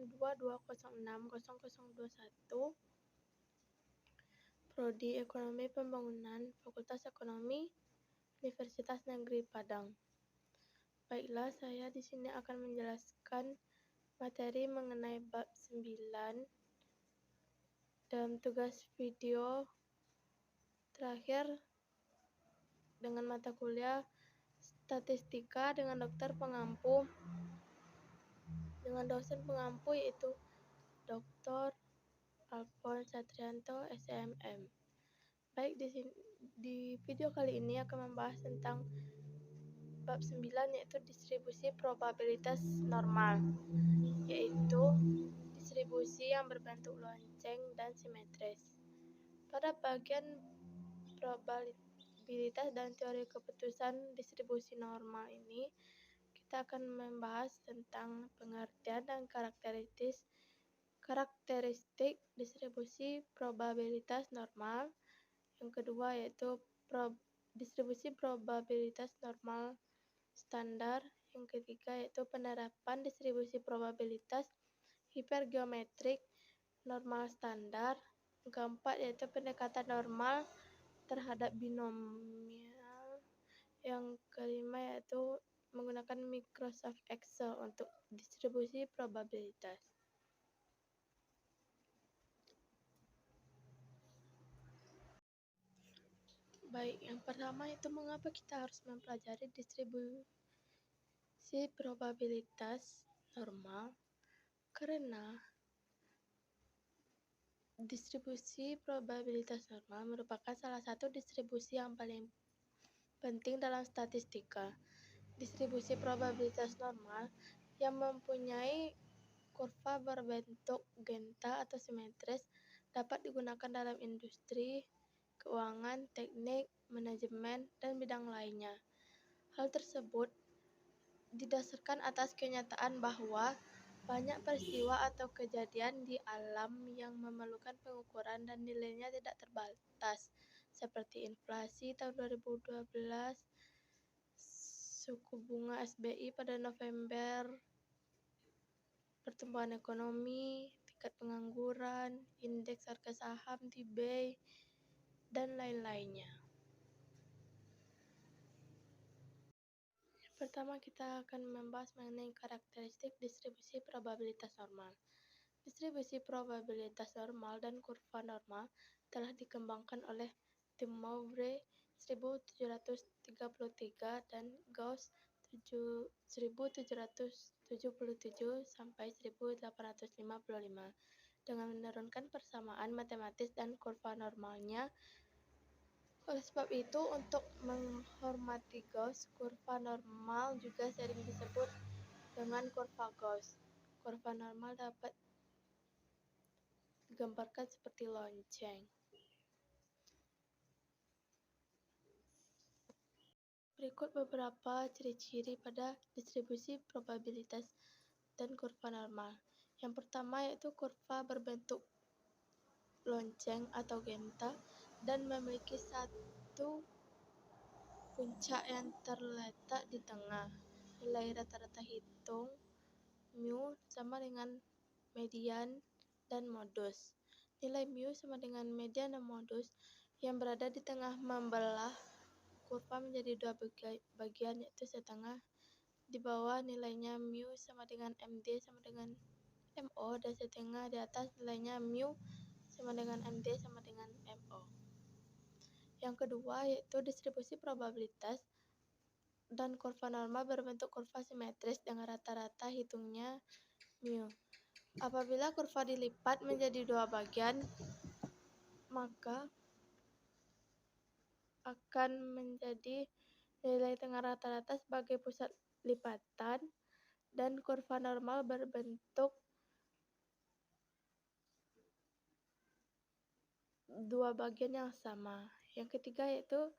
0220600021, Prodi Ekonomi Pembangunan, Fakultas Ekonomi, Universitas Negeri Padang. Baiklah, saya di sini akan menjelaskan materi mengenai bab 9 dalam tugas video terakhir dengan mata kuliah Statistika dengan dokter pengampu, dengan dosen pengampu yaitu Dr. Alphonse Satrianto, SMM. Baik, di video kali ini akan membahas tentang bab 9 yaitu distribusi probabilitas normal, yaitu distribusi yang berbentuk lonceng dan simetris. Pada bagian probabilitas dan teori keputusan distribusi normal ini, kita akan membahas tentang pengertian dan karakteristik distribusi probabilitas normal. Yang kedua yaitu distribusi probabilitas normal standar. Yang ketiga yaitu penerapan distribusi probabilitas hipergeometrik normal standar. Yang keempat yaitu pendekatan normal terhadap binomial. Yang kelima yaitu menggunakan Microsoft Excel untuk distribusi probabilitas. Baik, yang pertama itu mengapa kita harus mempelajari distribusi probabilitas normal? Karena distribusi probabilitas normal merupakan salah satu distribusi yang paling penting dalam statistika. Distribusi probabilitas normal yang mempunyai kurva berbentuk genta atau simetris dapat digunakan dalam industri, keuangan, teknik, manajemen, dan bidang lainnya. Hal tersebut didasarkan atas kenyataan bahwa banyak peristiwa atau kejadian di alam yang memerlukan pengukuran dan nilainya tidak terbatas, seperti inflasi tahun 2012, suku bunga SBI pada November, pertumbuhan ekonomi, tingkat pengangguran, indeks harga saham di BEI, dan lain-lainnya. Pertama, kita akan membahas mengenai karakteristik distribusi probabilitas normal. Distribusi probabilitas normal dan kurva normal telah dikembangkan oleh De Moivre 1733 dan Gauss 1777 sampai 1855 dengan menurunkan persamaan matematis dan kurva normalnya. Oleh sebab itu, untuk menghormati Gauss, kurva normal juga sering disebut dengan kurva Gauss. Kurva normal dapat digambarkan seperti lonceng. Berikut beberapa ciri-ciri pada distribusi probabilitas dan kurva normal. Yang pertama yaitu kurva berbentuk lonceng atau genta dan memiliki satu puncak yang terletak di tengah. Nilai rata-rata hitung mu sama dengan median dan modus. Nilai mu sama dengan median dan modus yang berada di tengah membelah kurva menjadi dua bagian, yaitu setengah. Di bawah nilainya mu sama dengan MD sama dengan MO, dan setengah di atas nilainya mu sama dengan MD sama dengan MO. Yang kedua yaitu distribusi probabilitas dan kurva normal berbentuk kurva simetris dengan rata-rata hitungnya mu. Apabila kurva dilipat menjadi dua bagian, maka akan menjadi nilai tengah rata-rata sebagai pusat lipatan dan kurva normal berbentuk dua bagian yang sama. Yang ketiga yaitu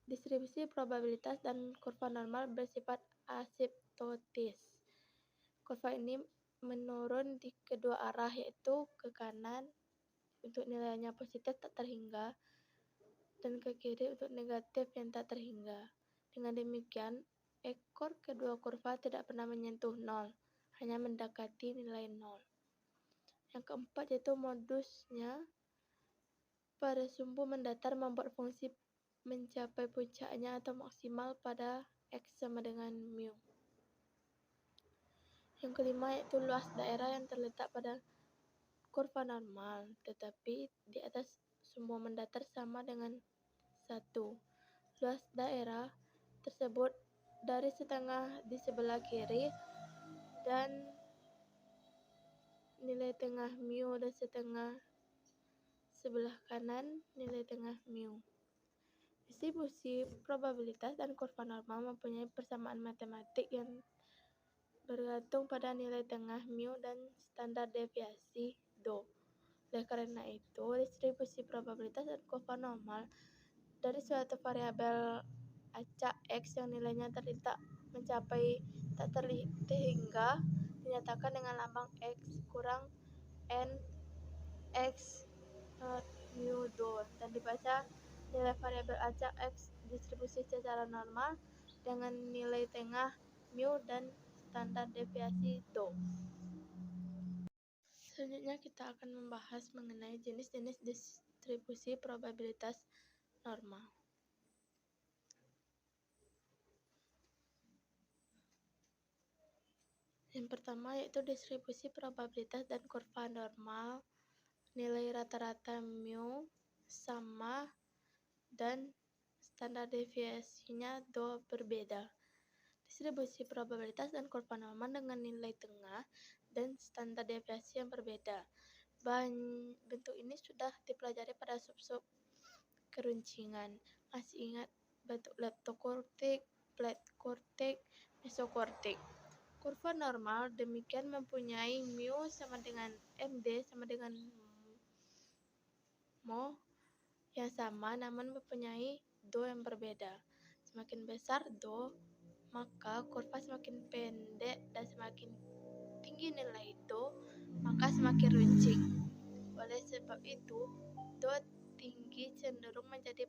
distribusi probabilitas dan kurva normal bersifat asiptotis. Kurva ini menurun di kedua arah, yaitu ke kanan untuk nilainya positif tak terhingga dan ke kiri untuk negatif yang tak terhingga. Dengan demikian, ekor kedua kurva tidak pernah menyentuh nol, hanya mendekati nilai nol. Yang keempat yaitu modusnya pada sumbu mendatar membuat fungsi mencapai puncaknya atau maksimal pada X sama dengan mu. Yang kelima yaitu luas daerah yang terletak pada kurva normal, tetapi di atas sumbu mendatar sama dengan 1. Luas daerah tersebut dari setengah di sebelah kiri dan nilai tengah mu dan setengah sebelah kanan nilai tengah mu. Distribusi probabilitas dan kurva normal mempunyai persamaan matematik yang bergantung pada nilai tengah mu dan standar deviasi do. Oleh karena itu, distribusi probabilitas dan kurva normal dari suatu variabel acak X yang nilainya terletak mencapai tak terlihat hingga dinyatakan dengan lambang X kurang N X mu do dan dibaca nilai variabel acak X distribusi secara normal dengan nilai tengah mu dan standar deviasi do. Selanjutnya kita akan membahas mengenai jenis-jenis distribusi probabilitas normal. Yang pertama yaitu distribusi probabilitas dan kurva normal. Nilai rata-rata mu sama dan standar deviasinya do berbeda. Distribusi probabilitas dan kurva normal dengan nilai tengah dan standar deviasi yang berbeda. Bentuk ini sudah dipelajari pada sub-sub keruncingan. Masih ingat bentuk leptokortik, platkortik, mesokortik. Kurva normal demikian mempunyai mu sama dengan md sama dengan mo yang sama namun mempunyai do yang berbeda. Semakin besar do, maka kurva semakin pendek dan semakin tinggi nilai do, maka semakin runcing. Oleh sebab itu, do tinggi cenderung menjadi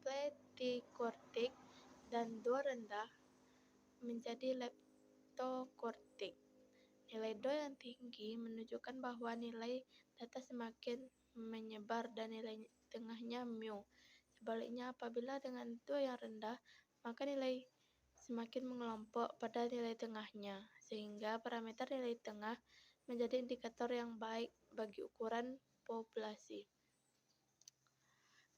pletikortik dan do rendah menjadi leptokortik. Nilai do yang tinggi menunjukkan bahwa nilai data semakin menyebar dan nilai tengahnya mu. Sebaliknya, apabila dengan do yang rendah, maka nilai semakin mengelompok pada nilai tengahnya, sehingga parameter nilai tengah menjadi indikator yang baik bagi ukuran populasi.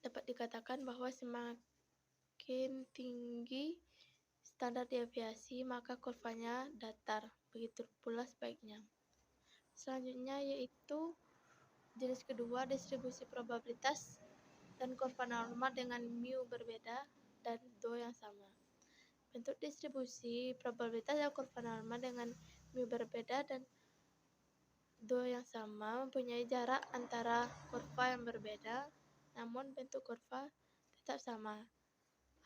Dapat dikatakan bahwa semakin tinggi standar deviasi, maka kurvanya datar. Begitu pula sebaliknya. Selanjutnya yaitu jenis kedua, distribusi probabilitas dan kurva normal dengan mu berbeda dan do yang sama. Bentuk distribusi probabilitas dan kurva normal dengan mu berbeda dan do yang sama mempunyai jarak antara kurva yang berbeda, namun bentuk kurva tetap sama.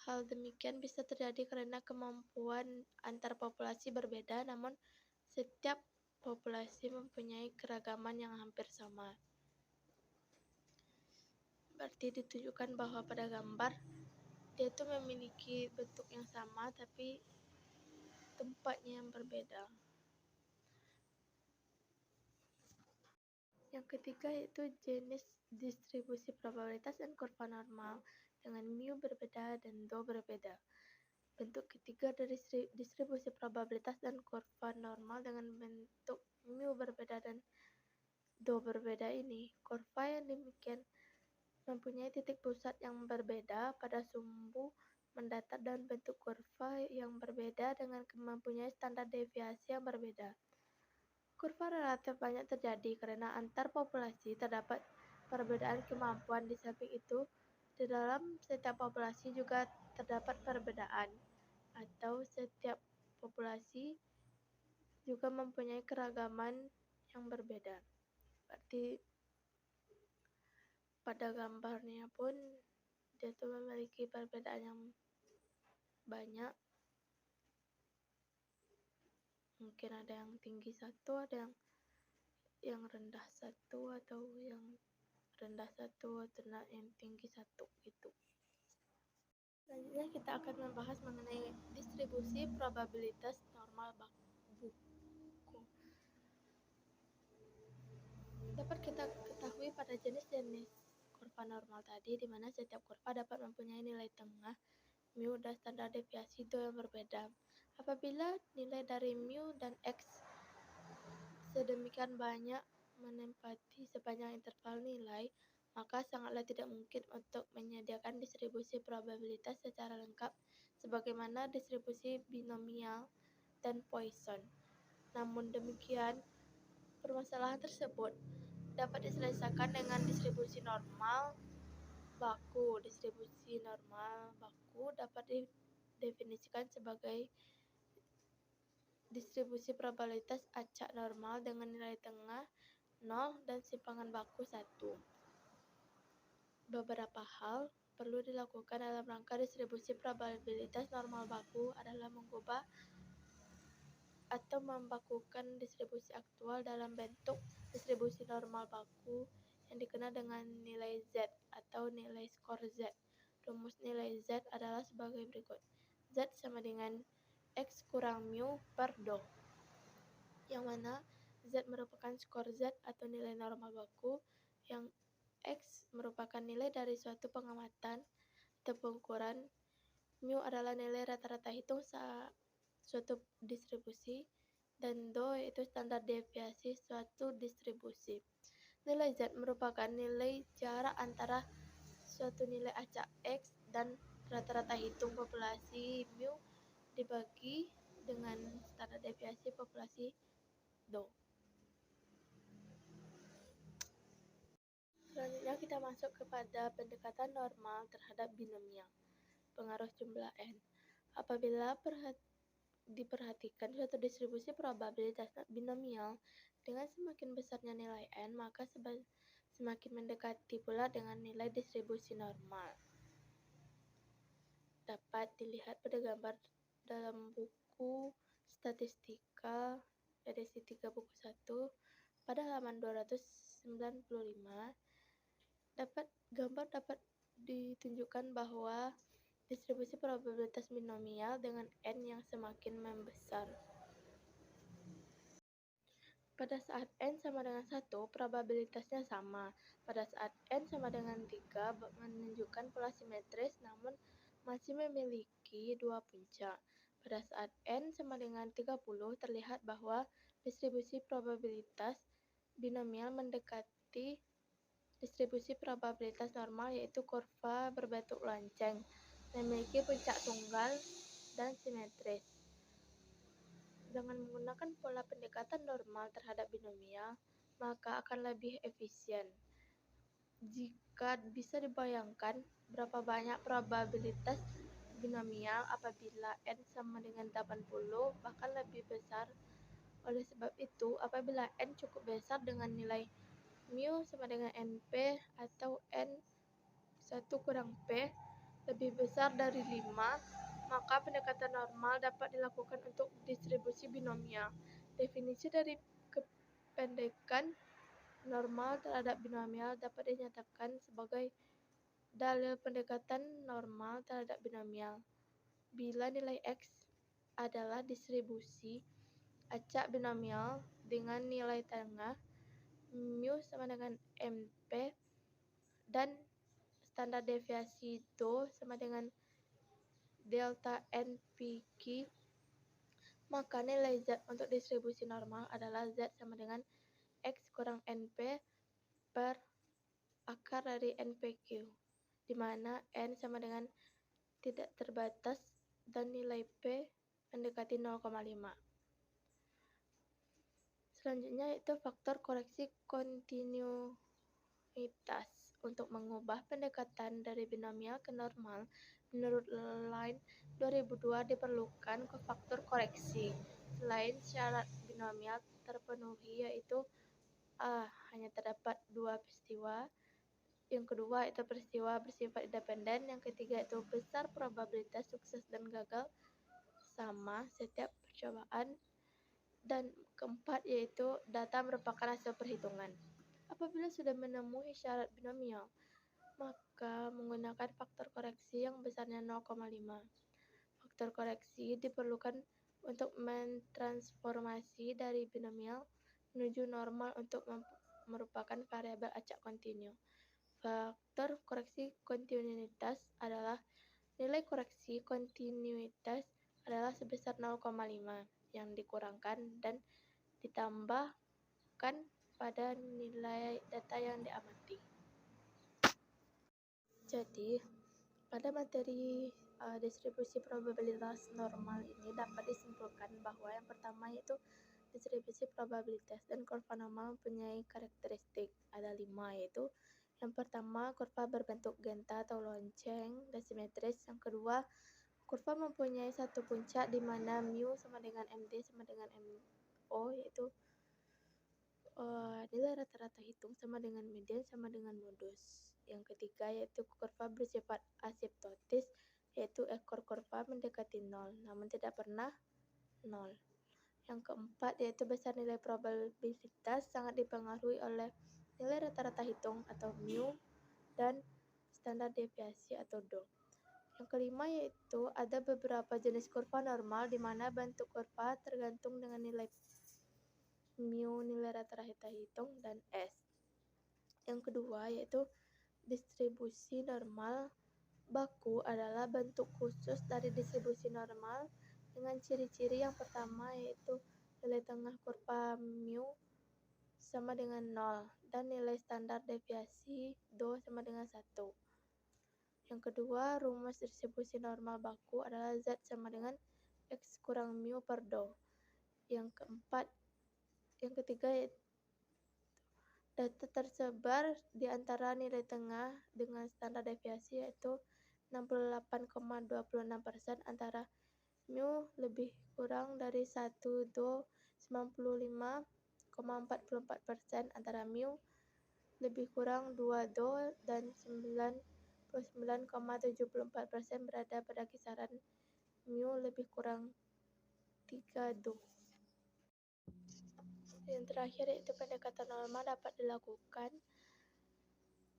Hal demikian bisa terjadi karena kemampuan antar populasi berbeda, namun setiap populasi mempunyai keragaman yang hampir sama. Berarti ditunjukkan bahwa pada gambar dia itu memiliki bentuk yang sama tapi tempatnya yang berbeda. Yang ketiga yaitu jenis distribusi probabilitas dan kurva normal dengan mu berbeda dan do berbeda. Bentuk ketiga dari distribusi probabilitas dan kurva normal dengan bentuk mu berbeda dan do berbeda ini, kurva yang demikian mempunyai titik pusat yang berbeda pada sumbu mendatar dan bentuk kurva yang berbeda dengan mempunyai standar deviasi yang berbeda. Kurva relatif banyak terjadi karena antar populasi terdapat perbedaan kemampuan. Di samping itu, di dalam setiap populasi juga terdapat perbedaan, atau setiap populasi juga mempunyai keragaman yang berbeda. Berarti pada gambarnya pun dia tuh memiliki perbedaan yang banyak. Mungkin ada yang tinggi satu, ada yang rendah satu, atau yang rendah satu, atau yang tinggi satu gitu. Selanjutnya kita akan membahas mengenai distribusi probabilitas normal buku. Dapat kita ketahui pada jenis-jenis kurva normal tadi, di mana setiap kurva dapat mempunyai nilai tengah mu dan standar deviasi do yang berbeda. Apabila nilai dari mu dan x sedemikian banyak menempati sepanjang interval nilai, maka sangatlah tidak mungkin untuk menyediakan distribusi probabilitas secara lengkap sebagaimana distribusi binomial dan Poisson. Namun demikian, permasalahan tersebut dapat diselesaikan dengan distribusi normal baku. Distribusi normal baku dapat didefinisikan sebagai distribusi probabilitas acak normal dengan nilai tengah 0 dan simpangan baku 1. Beberapa hal perlu dilakukan dalam rangka distribusi probabilitas normal baku adalah mengubah atau membakukan distribusi aktual dalam bentuk distribusi normal baku yang dikenal dengan nilai Z atau nilai skor Z. Rumus nilai Z adalah sebagai berikut. Z sama dengan X kurang mu per do, yang mana Z merupakan skor Z atau nilai normal baku, yang X merupakan nilai dari suatu pengamatan atau pengukuran, mu adalah nilai rata-rata hitung suatu distribusi, dan do yaitu standar deviasi suatu distribusi. Nilai Z merupakan nilai jarak antara suatu nilai acak X dan rata-rata hitung populasi mu dibagi dengan standar deviasi populasi do. Selanjutnya kita masuk kepada pendekatan normal terhadap binomial. Pengaruh jumlah n. Apabila diperhatikan suatu distribusi probabilitas binomial dengan semakin besarnya nilai n, maka semakin mendekati pula dengan nilai distribusi normal. Dapat dilihat pada gambar dalam buku Statistika edisi 3 buku 1 pada halaman 295. Gambar dapat ditunjukkan bahwa distribusi probabilitas binomial dengan n yang semakin membesar. Pada saat n sama dengan 1, probabilitasnya sama. Pada saat n sama dengan 3 menunjukkan pola simetris namun masih memiliki dua puncak. Pada saat n sama dengan 30 terlihat bahwa distribusi probabilitas binomial mendekati distribusi probabilitas normal, yaitu kurva berbentuk lonceng, memiliki puncak tunggal dan simetris. Dengan menggunakan pola pendekatan normal terhadap binomial, maka akan lebih efisien. Jika bisa dibayangkan berapa banyak probabilitas binomial apabila n sama dengan 80, bahkan lebih besar. Oleh sebab itu, apabila n cukup besar dengan nilai mu sama dengan np atau n1 kurang p lebih besar dari 5, maka pendekatan normal dapat dilakukan untuk distribusi binomial. Definisi dari kependekan normal terhadap binomial dapat dinyatakan sebagai dalil pendekatan normal terhadap binomial. Bila nilai x adalah distribusi acak binomial dengan nilai tengah mu sama dengan mp dan standar deviasi do sama dengan delta npq, maka nilai Z untuk distribusi normal adalah Z sama dengan X kurang np per akar dari npq, di mana n sama dengan tidak terbatas dan nilai p mendekati 0,5. Selanjutnya yaitu faktor koreksi kontinuitas. Untuk mengubah pendekatan dari binomial ke normal, menurut Line 2002 diperlukan faktor koreksi. Selain syarat binomial terpenuhi, yaitu A. Hanya terdapat dua peristiwa. Yang kedua itu peristiwa bersifat independen. Yang ketiga itu besar probabilitas sukses dan gagal sama setiap percobaan. Dan keempat yaitu data merupakan hasil perhitungan. Apabila sudah menemui syarat binomial, maka menggunakan faktor koreksi yang besarnya 0,5. Faktor koreksi diperlukan untuk mentransformasi dari binomial menuju normal untuk merupakan variabel acak kontinu. Faktor koreksi kontinuitas adalah nilai koreksi kontinuitas adalah sebesar 0,5 yang dikurangkan dan ditambahkan pada nilai data yang diamati. Jadi, pada materi distribusi probabilitas normal ini dapat disimpulkan bahwa yang pertama yaitu distribusi probabilitas dan kurva normal mempunyai karakteristik. Ada 5, yaitu yang pertama, kurva berbentuk genta atau lonceng dan simetris. Yang kedua, kurva mempunyai satu puncak di mana mu sama dengan MD sama dengan MO, yaitu nilai rata-rata hitung sama dengan median sama dengan modus. Yang ketiga yaitu kurva bersifat asiptotis, yaitu ekor kurva mendekati 0 namun tidak pernah 0. Yang keempat yaitu besar nilai probabilitas sangat dipengaruhi oleh nilai rata-rata hitung atau mu dan standar deviasi atau DO. Yang kelima yaitu ada beberapa jenis kurva normal di mana bentuk kurva tergantung dengan nilai mu, nilai rata-rata hitung, dan S. Yang kedua yaitu distribusi normal baku adalah bentuk khusus dari distribusi normal dengan ciri-ciri yang pertama yaitu nilai tengah kurva mu sama dengan 0 dan nilai standar deviasi DO sama dengan 1. Yang kedua, rumus distribusi normal baku adalah Z sama dengan X kurang mu per DO. Yang ketiga data tersebar di antara nilai tengah dengan standar deviasi yaitu 68,26% antara mu lebih kurang dari 1 DO 95,44% antara mu lebih kurang 2 DO dan 99,74% berada pada kisaran mu lebih kurang 3 DO. Yang terakhir yaitu pendekatan normal dapat dilakukan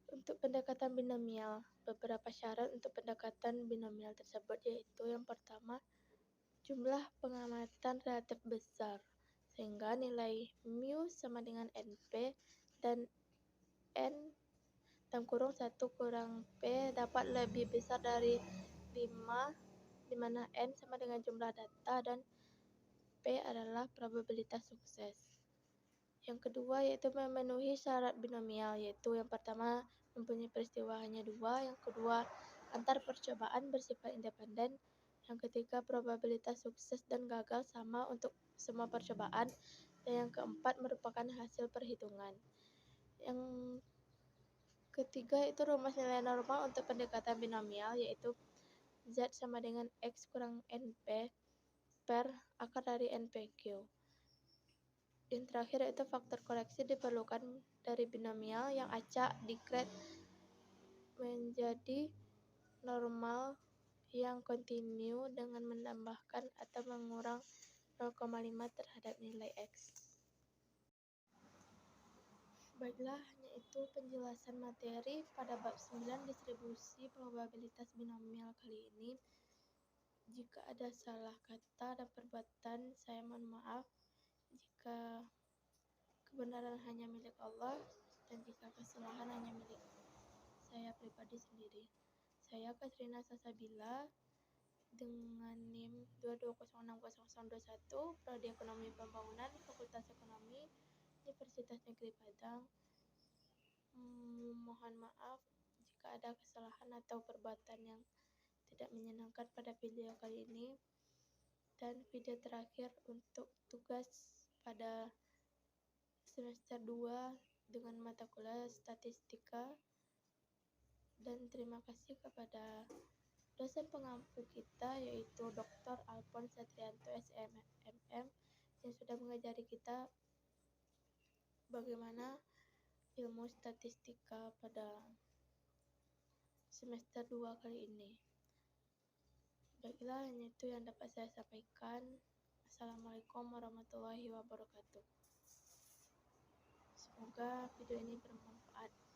untuk pendekatan binomial. Beberapa syarat untuk pendekatan binomial tersebut yaitu yang pertama, jumlah pengamatan relatif besar, sehingga nilai mu sama dengan NP dan N (1 kurang P) dapat lebih besar dari 5, di mana N sama dengan jumlah data dan P adalah probabilitas sukses. Yang kedua yaitu memenuhi syarat binomial, yaitu yang pertama mempunyai peristiwa hanya 2, yang kedua antar percobaan bersifat independen, yang ketiga probabilitas sukses dan gagal sama untuk semua percobaan, dan yang keempat merupakan hasil perhitungan. Yang ketiga itu rumus nilai normal untuk pendekatan binomial, yaitu Z sama dengan X kurang NP per akar dari NPQ. Yang terakhir yaitu faktor koreksi diperlukan dari binomial yang acak dikret menjadi normal yang kontinu dengan menambahkan atau mengurang 0,5 terhadap nilai X. Baiklah, hanya itu penjelasan materi pada bab 9 distribusi probabilitas binomial kali ini. Jika ada salah kata dan perbuatan, saya mohon maaf. Jika kebenaran hanya milik Allah dan jika kesalahan hanya milik saya pribadi sendiri. Saya Katrina Sasabila dengan NIM 2206021, Prodi Ekonomi Pembangunan, Fakultas Ekonomi, Universitas Negeri Padang. Mohon maaf jika ada kesalahan atau perbuatan yang tidak menyenangkan pada video kali ini. Dan video terakhir untuk tugas pada semester 2 dengan mata kuliah statistika. Dan terima kasih kepada dosen pengampu kita yaitu Dr. Alphonse Satrianto SMM yang sudah mengajari kita bagaimana ilmu statistika pada semester 2 kali ini. Baiklah, hanya itu yang dapat saya sampaikan. Assalamualaikum warahmatullahi wabarakatuh. Semoga video ini bermanfaat.